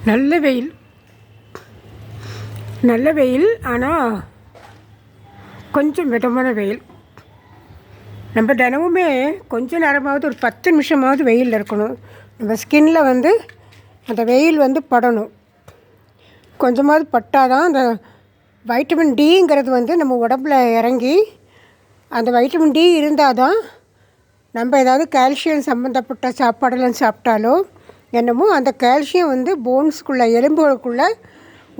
நல்ல வெயில், நல்ல வெயில். ஆனால் கொஞ்சம் மிதமான வெயில். நம்ம தினமுமே கொஞ்ச நேரமாவது ஒரு 10 நிமிஷமாவது வெயில் இருக்கணும். நம்ம ஸ்கின்னில் அந்த வெயில் படணும். கொஞ்சமாவது பட்டால் தான் அந்த வைட்டமின் டிங்கிறது நம்ம உடம்புல இறங்கி, அந்த வைட்டமின் டி இருந்தால் தான் நம்ம ஏதாவது கால்சியம் சம்மந்தப்பட்ட சாப்பாடெல்லாம் சாப்பிட்டாலோ என்னமோ அந்த கால்சியம் போன்ஸுக்குள்ளே, எலும்புகளுக்குள்ளே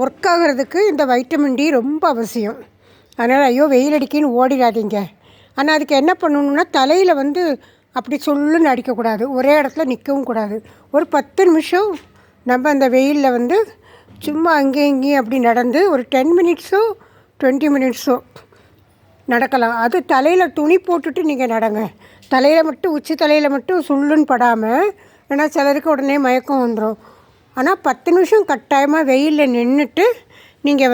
ஒர்க் ஆகிறதுக்கு இந்த வைட்டமின் டி ரொம்ப அவசியம். அதனால் ஐயோ வெயில் அடிக்கின்னு ஓடிடாதீங்க. ஆனால் அதுக்கு என்ன பண்ணணுன்னா, தலையில் அப்படி சொல்லுன்னு அடிக்கக்கூடாது, ஒரே இடத்துல நிற்கவும் கூடாது. ஒரு 10 நிமிஷம் நம்ம அந்த வெயிலில் சும்மா அங்கேயும் இங்கேயும் அப்படி நடந்து ஒரு 10 மினிட்ஸோ 20 மினிட்ஸோ நடக்கலாம். அது தலையில் துணி போட்டுட்டு நீங்கள் நடங்க. தலையில் மட்டும், உச்சி தலையில் மட்டும் சுள்ளுன்னு படாமல், ஏன்னா சிலருக்கு உடனே மயக்கம் வந்துடும். ஆனால் 10 நிமிஷம் கட்டாயமாக வெயிலில் நின்றுட்டு நீங்கள்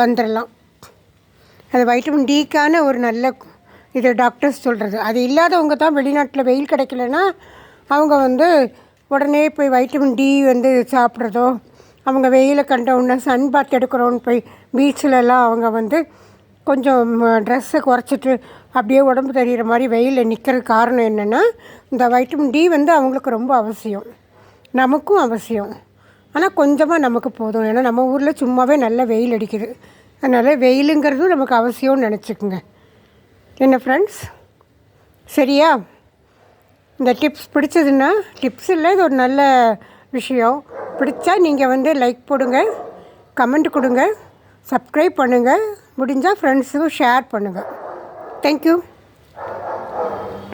வந்துடலாம். அது வைட்டமின் டிக்கான ஒரு நல்ல இது டாக்டர்ஸ் சொல்கிறது. அது இல்லாதவங்க தான் வெளிநாட்டில் வெயில் கிடைக்கலன்னா அவங்க உடனே போய் வைட்டமின் டி சாப்பிட்றதோ, அவங்க வெயிலை கண்ட உடனே சன் பாத் எடுக்கிறோன்னு போய் பீச்சிலலாம் அவங்க கொஞ்சம் ட்ரெஸ்ஸை குறைச்சிட்டு அப்படியே உடம்பு தெரிகிற மாதிரி வெயிலில் நிற்கிறது காரணம் என்னென்னா, இந்த வைட்டமின் டி அவங்களுக்கு ரொம்ப அவசியம், நமக்கும் அவசியம். ஆனால் கொஞ்சமாக நமக்கு போதும். ஏன்னா நம்ம ஊரில் சும்மாவே நல்ல வெயில் அடிக்குது. அதனால் வெயிலுங்கிறதும் நமக்கு அவசியம்னு நினச்சிக்கோங்க. என்ன ஃப்ரெண்ட்ஸ், சரியா? இந்த டிப்ஸ் பிடிச்சதுன்னா, டிப்ஸ் இல்லை, இது ஒரு நல்ல விஷயம். பிடிச்சா நீங்கள் லைக் போடுங்க, கமெண்ட் கொடுங்க, சப்ஸ்கிரைப் பண்ணுங்கள், முடிஞ்சால் ஃப்ரெண்ட்ஸுக்கும் ஷேர் பண்ணுங்கள். தேங்க்யூ.